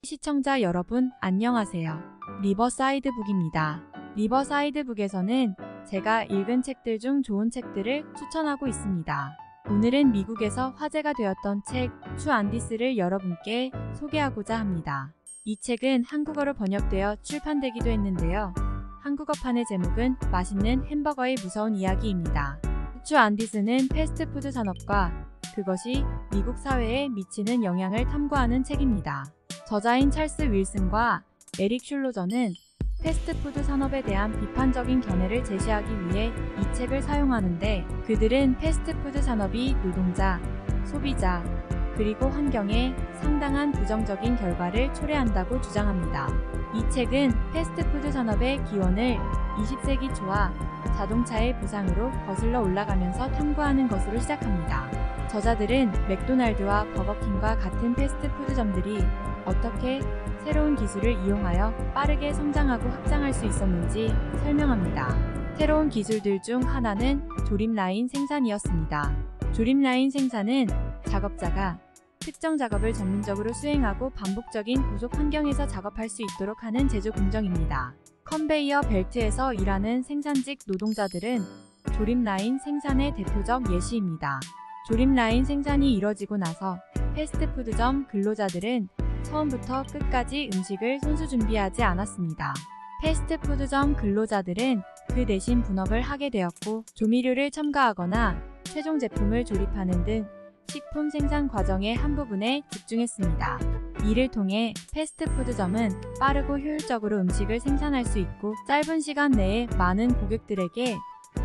시청자 여러분 안녕하세요. 리버사이드북입니다. 리버사이드북에서는 제가 읽은 책들 중 좋은 책들을 추천하고 있습니다. 오늘은 미국에서 화제가 되었던 책 추 안디스를 여러분께 소개하고자 합니다. 이 책은 한국어로 번역되어 출판되기도 했는데요. 한국어판의 제목은 맛있는 햄버거의 무서운 이야기입니다. 추 안디스는 패스트푸드 산업과 그것이 미국 사회에 미치는 영향을 탐구하는 책입니다. 저자인 찰스 윌슨과 에릭 슐로저는 패스트푸드 산업에 대한 비판적인 견해를 제시하기 위해 이 책을 사용하는데, 그들은 패스트푸드 산업이 노동자, 소비자, 그리고 환경에 상당한 부정적인 결과를 초래한다고 주장합니다. 이 책은 패스트푸드 산업의 기원을 20세기 초와 자동차의 부상으로 거슬러 올라가면서 탐구하는 것으로 시작합니다. 저자들은 맥도날드와 버거킹과 같은 패스트푸드점들이 어떻게 새로운 기술을 이용하여 빠르게 성장하고 확장할 수 있었는지 설명합니다. 새로운 기술들 중 하나는 조립라인 생산이었습니다. 조립라인 생산은 작업자가 특정 작업을 전문적으로 수행하고 반복적인 고속 환경에서 작업할 수 있도록 하는 제조 공정입니다. 컨베이어 벨트에서 일하는 생산직 노동자들은 조립라인 생산의 대표적 예시입니다. 조립라인 생산이 이뤄지고 나서 패스트푸드점 근로자들은 처음부터 끝까지 음식을 손수 준비하지 않았습니다. 패스트푸드점 근로자들은 그 대신 분업을 하게 되었고, 조미료를 첨가하거나 최종 제품을 조립하는 등 식품 생산 과정의 한 부분에 집중했습니다. 이를 통해 패스트푸드점은 빠르고 효율적으로 음식을 생산할 수 있고, 짧은 시간 내에 많은 고객들에게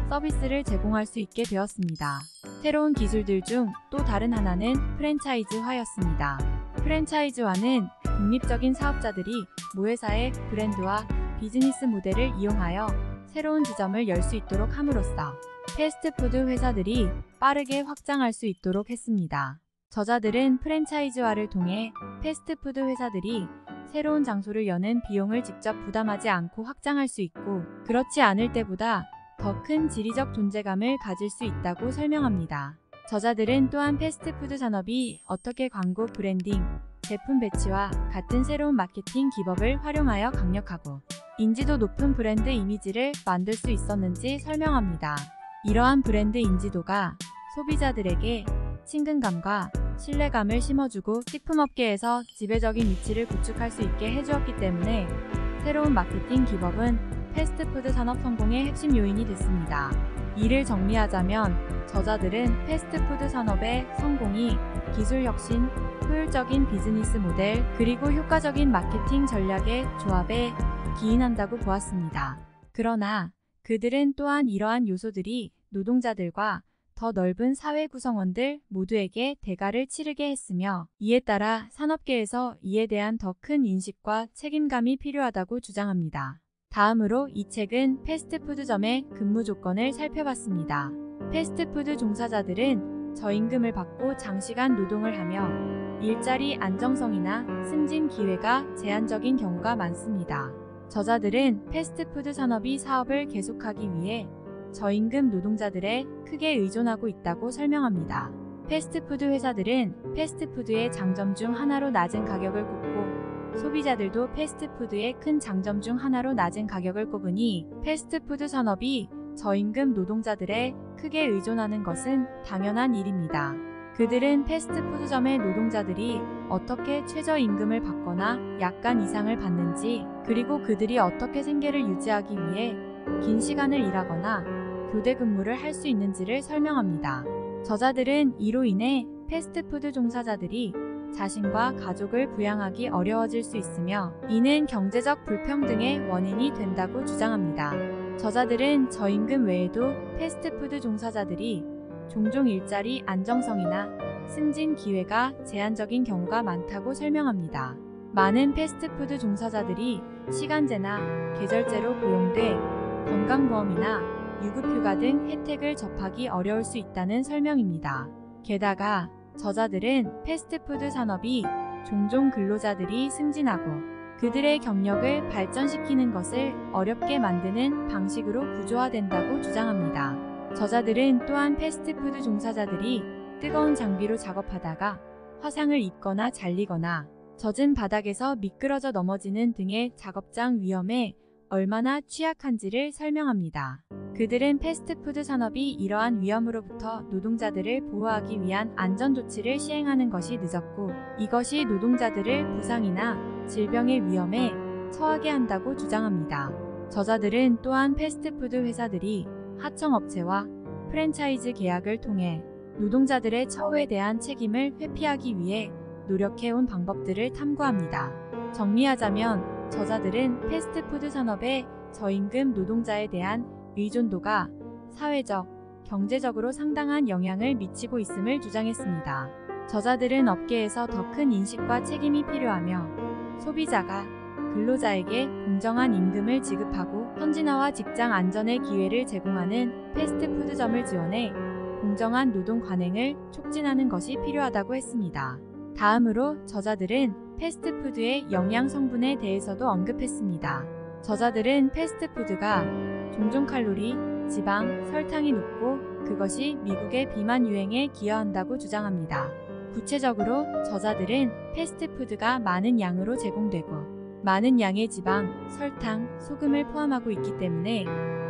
서비스를 제공할 수 있게 되었습니다. 새로운 기술들 중 또 다른 하나는 프랜차이즈화였습니다. 프랜차이즈화는 독립적인 사업자들이 모회사의 브랜드와 비즈니스 모델을 이용하여 새로운 지점을 열 수 있도록 함으로써 패스트푸드 회사들이 빠르게 확장할 수 있도록 했습니다. 저자들은 프랜차이즈화를 통해 패스트푸드 회사들이 새로운 장소를 여는 비용을 직접 부담하지 않고 확장할 수 있고, 그렇지 않을 때보다 더 큰 지리적 존재감을 가질 수 있다고 설명합니다. 저자들은 또한 패스트푸드 산업이 어떻게 광고 브랜딩, 제품 배치와 같은 새로운 마케팅 기법을 활용하여 강력하고 인지도 높은 브랜드 이미지를 만들 수 있었는지 설명합니다. 이러한 브랜드 인지도가 소비자들에게 친근감과 신뢰감을 심어주고 식품업계에서 지배적인 위치를 구축할 수 있게 해주었기 때문에 새로운 마케팅 기법은 패스트푸드 산업 성공의 핵심 요인이 됐습니다. 이를 정리하자면 저자들은 패스트푸드 산업의 성공이 기술 혁신, 효율적인 비즈니스 모델, 그리고 효과적인 마케팅 전략의 조합에 기인한다고 보았습니다. 그러나 그들은 또한 이러한 요소들이 노동자들과 더 넓은 사회 구성원들 모두에게 대가를 치르게 했으며, 이에 따라 산업계에서 이에 대한 더 큰 인식과 책임감이 필요하다고 주장합니다. 다음으로 이 책은 패스트푸드점의 근무 조건을 살펴봤습니다. 패스트푸드 종사자들은 저임금을 받고 장시간 노동을 하며 일자리 안정성이나 승진 기회가 제한적인 경우가 많습니다. 저자들은 패스트푸드 산업이 사업을 계속하기 위해 저임금 노동자들에 크게 의존하고 있다고 설명합니다. 패스트푸드 회사들은 패스트푸드의 장점 중 하나로 낮은 가격을 꼽고, 소비자들도 패스트푸드의 큰 장점 중 하나로 낮은 가격을 꼽으니 패스트푸드 산업이 저임금 노동자들에 크게 의존하는 것은 당연한 일입니다. 그들은 패스트푸드점의 노동자들이 어떻게 최저임금을 받거나 약간 이상을 받는지, 그리고 그들이 어떻게 생계를 유지하기 위해 긴 시간을 일하거나 교대 근무를 할 수 있는지를 설명합니다. 저자들은 이로 인해 패스트푸드 종사자들이 자신과 가족을 부양하기 어려워질 수 있으며, 이는 경제적 불평등의 원인이 된다고 주장합니다. 저자들은 저임금 외에도 패스트푸드 종사자들이 종종 일자리 안정성이나 승진 기회가 제한적인 경우가 많다고 설명합니다. 많은 패스트푸드 종사자들이 시간제나 계절제로 고용돼 건강보험이나 유급휴가 등 혜택을 접하기 어려울 수 있다는 설명입니다. 게다가 저자들은 패스트푸드 산업이 종종 근로자들이 승진하고 그들의 경력을 발전시키는 것을 어렵게 만드는 방식으로 구조화된다고 주장합니다. 저자들은 또한 패스트푸드 종사자들이 뜨거운 장비로 작업하다가 화상을 입거나 잘리거나 젖은 바닥에서 미끄러져 넘어지는 등의 작업장 위험에 얼마나 취약한지를 설명합니다. 그들은 패스트푸드 산업이 이러한 위험으로부터 노동자들을 보호하기 위한 안전조치를 시행하는 것이 늦었고, 이것이 노동자들을 부상이나 질병의 위험에 처하게 한다고 주장합니다. 저자들은 또한 패스트푸드 회사들이 하청업체와 프랜차이즈 계약을 통해 노동자들의 처우에 대한 책임을 회피하기 위해 노력해온 방법들을 탐구합니다. 정리하자면 저자들은 패스트푸드 산업의 저임금 노동자에 대한 의존도가 사회적, 경제적으로 상당한 영향을 미치고 있음을 주장했습니다. 저자들은 업계에서 더 큰 인식과 책임이 필요하며 소비자가 근로자에게 공정한 임금을 지급하고 선진화와 직장 안전의 기회를 제공하는 패스트푸드점을 지원해 공정한 노동 관행을 촉진하는 것이 필요하다고 했습니다. 다음으로 저자들은 패스트푸드의 영양 성분에 대해서도 언급했습니다. 저자들은 패스트푸드가 종종 칼로리, 지방, 설탕이 높고 그것이 미국의 비만 유행에 기여한다고 주장합니다. 구체적으로 저자들은 패스트푸드가 많은 양으로 제공되고 많은 양의 지방, 설탕, 소금을 포함하고 있기 때문에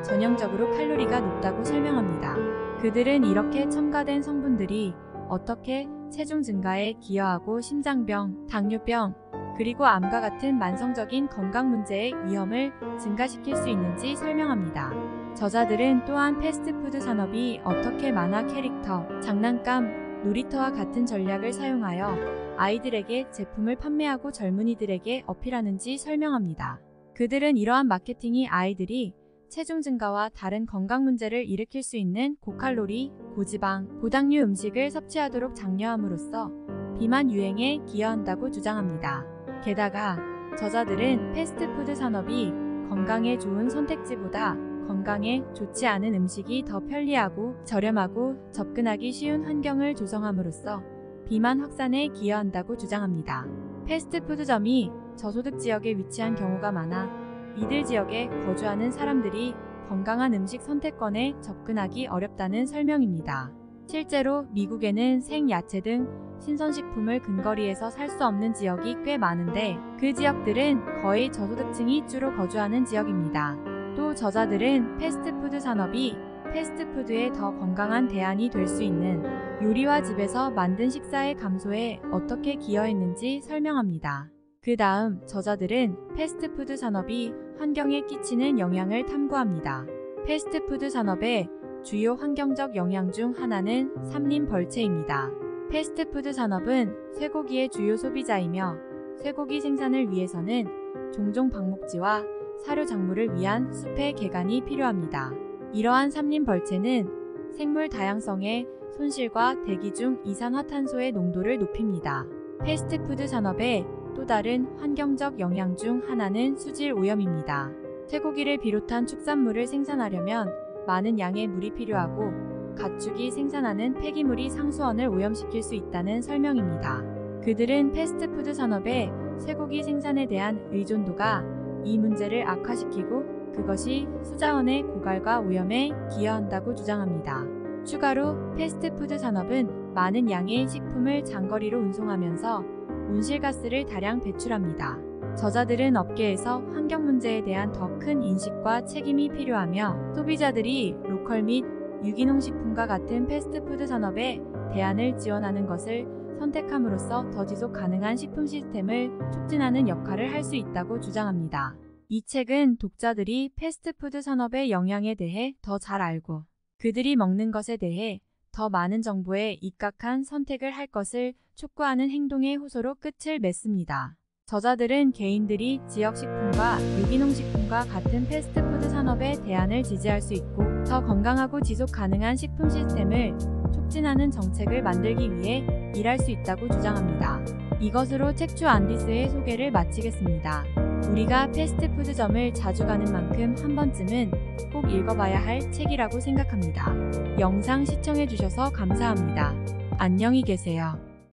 전형적으로 칼로리가 높다고 설명합니다. 그들은 이렇게 첨가된 성분들이 어떻게 체중 증가에 기여하고 심장병, 당뇨병, 그리고 암과 같은 만성적인 건강 문제의 위험을 증가시킬 수 있는지 설명합니다. 저자들은 또한 패스트푸드 산업이 어떻게 만화 캐릭터, 장난감, 놀이터와 같은 전략을 사용하여 아이들에게 제품을 판매하고 젊은이들에게 어필하는지 설명합니다. 그들은 이러한 마케팅이 아이들이 체중 증가와 다른 건강 문제를 일으킬 수 있는 고칼로리, 고지방, 고당류 음식을 섭취하도록 장려함으로써 비만 유행에 기여한다고 주장합니다. 게다가 저자들은 패스트푸드 산업이 건강에 좋은 선택지보다 건강에 좋지 않은 음식이 더 편리하고 저렴하고 접근하기 쉬운 환경을 조성함으로써 비만 확산에 기여한다고 주장합니다. 패스트푸드점이 저소득 지역에 위치한 경우가 많아 이들 지역에 거주하는 사람들이 건강한 음식 선택권에 접근하기 어렵다는 설명입니다. 실제로 미국에는 생야채 등 신선식품을 근거리에서 살 수 없는 지역이 꽤 많은데 그 지역들은 거의 저소득층이 주로 거주하는 지역입니다. 또 저자들은 패스트푸드 산업이 패스트푸드의 더 건강한 대안이 될 수 있는 요리와 집에서 만든 식사의 감소에 어떻게 기여했는지 설명합니다. 그 다음 저자들은 패스트푸드 산업이 환경에 끼치는 영향을 탐구합니다. 패스트푸드 산업의 주요 환경적 영향 중 하나는 삼림벌채입니다. 패스트푸드 산업은 쇠고기의 주요 소비자이며 쇠고기 생산을 위해서는 종종 방목지와 사료 작물을 위한 숲의 개간이 필요합니다. 이러한 삼림벌채는 생물 다양성의 손실과 대기 중 이산화탄소의 농도를 높입니다. 패스트푸드 산업의 또 다른 환경적 영향 중 하나는 수질 오염입니다. 쇠고기를 비롯한 축산물을 생산하려면 많은 양의 물이 필요하고 가축이 생산하는 폐기물이 상수원을 오염시킬 수 있다는 설명입니다. 그들은 패스트푸드 산업의 쇠고기 생산에 대한 의존도가 이 문제를 악화시키고 그것이 수자원의 고갈과 오염에 기여한다고 주장합니다. 추가로 패스트푸드 산업은 많은 양의 식품을 장거리로 운송하면서 온실가스를 다량 배출합니다. 저자들은 업계에서 환경 문제에 대한 더 큰 인식과 책임이 필요하며 소비자들이 로컬 및 유기농 식품과 같은 패스트푸드 산업의 대안을 지원하는 것을 선택함으로써 더 지속 가능한 식품 시스템을 촉진하는 역할을 할 수 있다고 주장합니다. 이 책은 독자들이 패스트푸드 산업의 영향에 대해 더 잘 알고 그들이 먹는 것에 대해 더 많은 정보에 입각한 선택을 할 것을 촉구하는 행동의 호소로 끝을 맺습니다. 저자들은 개인들이 지역식품과 유기농식품과 같은 패스트푸드 산업의 대안을 지지할 수 있고 더 건강하고 지속 가능한 식품 시스템을 촉진하는 정책을 만들기 위해 일할 수 있다고 주장합니다. 이것으로 책주 안디스의 소개를 마치겠습니다. 우리가 패스트푸드점을 자주 가는 만큼 한 번쯤은 꼭 읽어봐야 할 책이라고 생각합니다. 영상 시청해주셔서 감사합니다. 안녕히 계세요.